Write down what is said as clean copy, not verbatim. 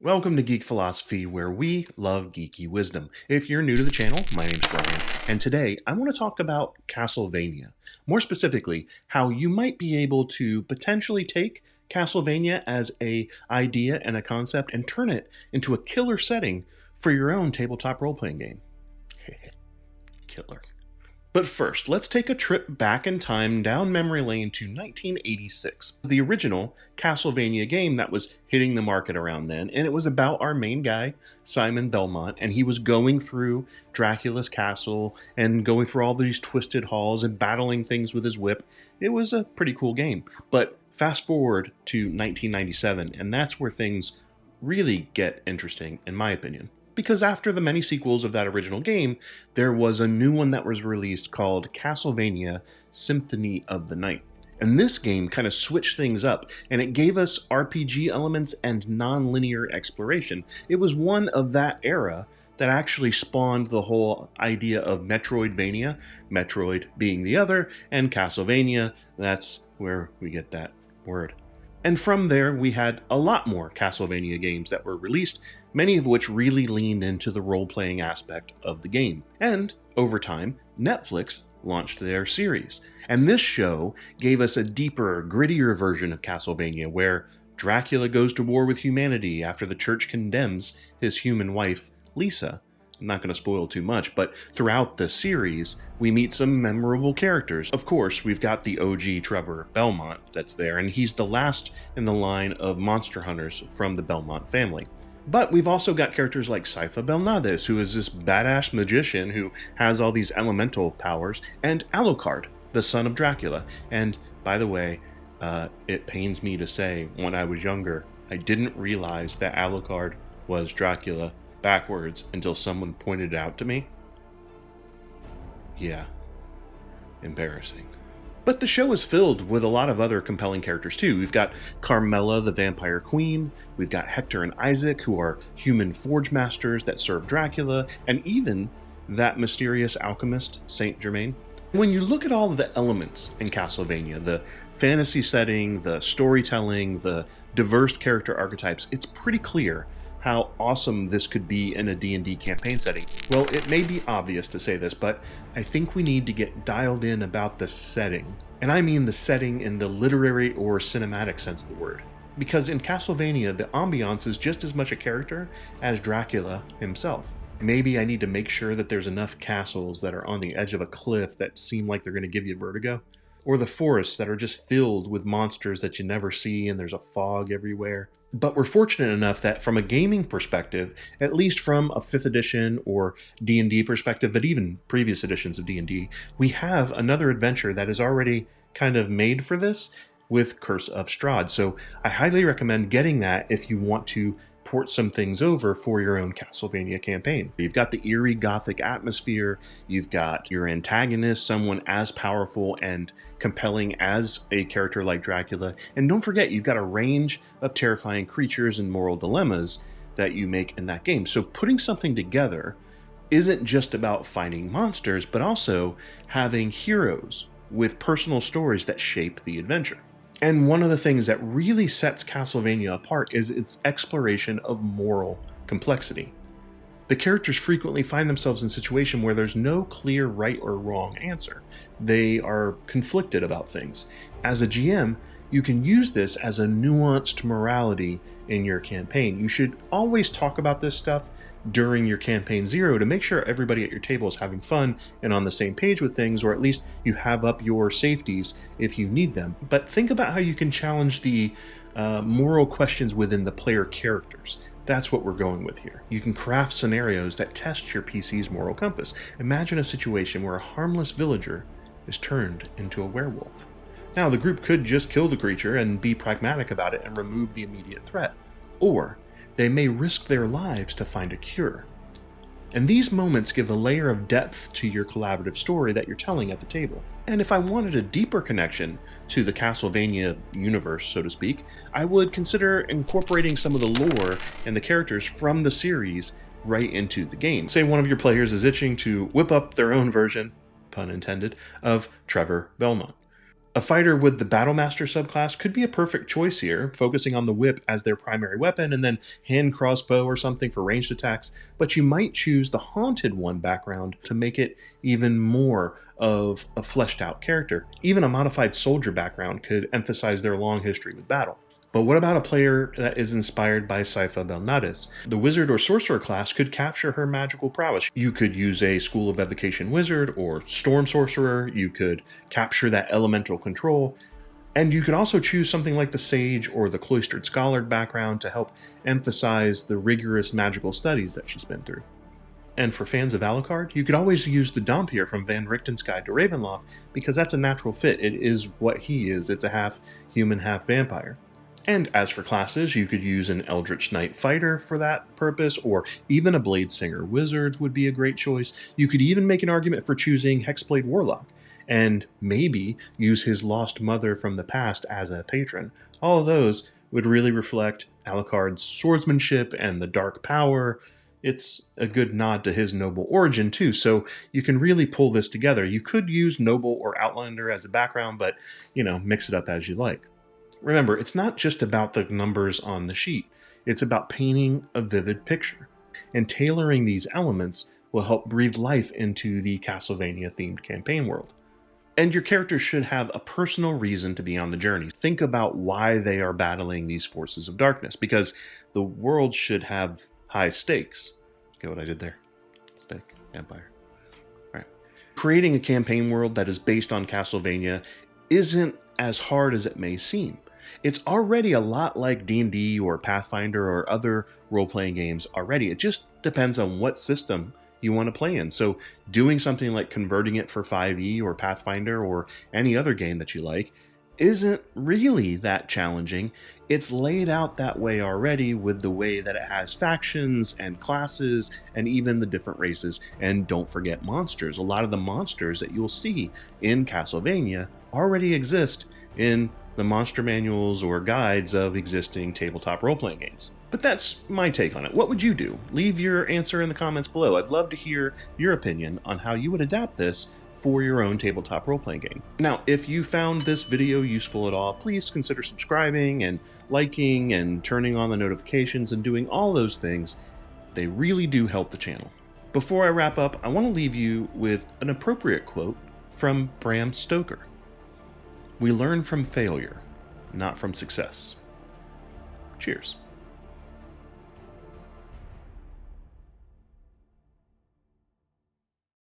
Welcome to Geek Philosophy, where we love geeky wisdom. If you're new to the channel, my name's Brian, and today I want to talk about Castlevania. More specifically, how you might be able to potentially take Castlevania as an idea and a concept and turn it into a killer setting for your own tabletop role-playing game. Killer. But first, let's take a trip back in time down memory lane to 1986. The original Castlevania game that was hitting the market around then, and it was about our main guy, Simon Belmont, and he was going through Dracula's castle and going through all these twisted halls and battling things with his whip. It was a pretty cool game. But fast forward to 1997, and that's where things really get interesting, in my opinion. Because after the many sequels of that original game, there was a new one that was released called Castlevania Symphony of the Night. And this game kind of switched things up, and it gave us RPG elements and non-linear exploration. It was one of that era that actually spawned the whole idea of Metroidvania, Metroid being the other, and Castlevania, that's where we get that word. And from there, we had a lot more Castlevania games that were released, many of which really leaned into the role-playing aspect of the game. And, over time, Netflix launched their series. And this show gave us a deeper, grittier version of Castlevania, where Dracula goes to war with humanity after the church condemns his human wife, Lisa. I'm not going to spoil too much, but throughout the series, we meet some memorable characters. Of course, we've got the OG Trevor Belmont that's there, and he's the last in the line of monster hunters from the Belmont family. But we've also got characters like Sypha Belnades, who is this badass magician who has all these elemental powers, and Alucard, the son of Dracula. And, by the way, it pains me to say, when I was younger, I didn't realize that Alucard was Dracula backwards until someone pointed it out to me. Yeah, embarrassing. But the show is filled with a lot of other compelling characters too. We've got Carmella, the Vampire Queen, we've got Hector and Isaac, who are human forge masters that serve Dracula, and even that mysterious alchemist, Saint Germain. When you look at all of the elements in Castlevania, the fantasy setting, the storytelling, the diverse character archetypes, it's pretty clear how awesome this could be in a D&D campaign setting. Well, it may be obvious to say this, but I think we need to get dialed in about the setting. And I mean the setting in the literary or cinematic sense of the word. Because in Castlevania, the ambiance is just as much a character as Dracula himself. Maybe I need to make sure that there's enough castles that are on the edge of a cliff that seem like they're going to give you vertigo. Or the forests that are just filled with monsters that you never see and there's a fog everywhere. But we're fortunate enough that from a gaming perspective, at least from a 5th edition or D&D perspective, but even previous editions of D&D, we have another adventure that is already kind of made for this with Curse of Strahd. So I highly recommend getting that if you want to port some things over for your own Castlevania campaign. You've got the eerie gothic atmosphere, you've got your antagonist, someone as powerful and compelling as a character like Dracula, and don't forget, you've got a range of terrifying creatures and moral dilemmas that you make in that game. So putting something together isn't just about fighting monsters, but also having heroes with personal stories that shape the adventure. And one of the things that really sets Castlevania apart is its exploration of moral complexity. The characters frequently find themselves in a situation where there's no clear right or wrong answer. They are conflicted about things. As a GM, you can use this as a nuanced morality in your campaign. You should always talk about this stuff during your campaign 0 to make sure everybody at your table is having fun and on the same page with things, or at least you have up your safeties if you need them. But think about how you can challenge the moral questions within the player characters. That's what we're going with here. You can craft scenarios that test your PC's moral compass. Imagine a situation where a harmless villager is turned into a werewolf. Now, the group could just kill the creature and be pragmatic about it and remove the immediate threat. Or they may risk their lives to find a cure. And these moments give a layer of depth to your collaborative story that you're telling at the table. And if I wanted a deeper connection to the Castlevania universe, so to speak, I would consider incorporating some of the lore and the characters from the series right into the game. Say one of your players is itching to whip up their own version, pun intended, of Trevor Belmont. A fighter with the Battlemaster subclass could be a perfect choice here, focusing on the whip as their primary weapon and then hand crossbow or something for ranged attacks, but you might choose the Haunted One background to make it even more of a fleshed out character. Even a modified soldier background could emphasize their long history with battle. But what about a player that is inspired by Saifa Belnades? The wizard or sorcerer class could capture her magical prowess. You could use a School of Evocation wizard or storm sorcerer, you could capture that elemental control, and you could also choose something like the sage or the cloistered scholar background to help emphasize the rigorous magical studies that she's been through. And for fans of Alucard, you could always use the Dompier from Van Richten's Guide to Ravenloft because that's a natural fit. It is what he is. It's a half human, half vampire. And as for classes, you could use an Eldritch Knight Fighter for that purpose, or even a Blade Singer Wizard would be a great choice. You could even make an argument for choosing Hexblade Warlock, and maybe use his lost mother from the past as a patron. All of those would really reflect Alucard's swordsmanship and the dark power. It's a good nod to his noble origin too, so you can really pull this together. You could use Noble or Outlander as a background, but, mix it up as you like. Remember, it's not just about the numbers on the sheet. It's about painting a vivid picture. And tailoring these elements will help breathe life into the Castlevania-themed campaign world. And your characters should have a personal reason to be on the journey. Think about why they are battling these forces of darkness, because the world should have high stakes. Get what I did there? Stake, vampire. All right. Creating a campaign world that is based on Castlevania isn't as hard as it may seem. It's already a lot like D&D or Pathfinder or other role-playing games already. It just depends on what system you want to play in. So doing something like converting it for 5e or Pathfinder or any other game that you like isn't really that challenging. It's laid out that way already with the way that it has factions and classes and even the different races. And don't forget monsters. A lot of the monsters that you'll see in Castlevania already exist in the monster manuals or guides of existing tabletop role-playing games. But that's my take on it. What would you do? Leave your answer in the comments below. I'd love to hear your opinion on how you would adapt this for your own tabletop role-playing game. Now, if you found this video useful at all, please consider subscribing and liking and turning on the notifications and doing all those things. They really do help the channel. Before I wrap up, I want to leave you with an appropriate quote from Bram Stoker. We learn from failure, not from success. Cheers.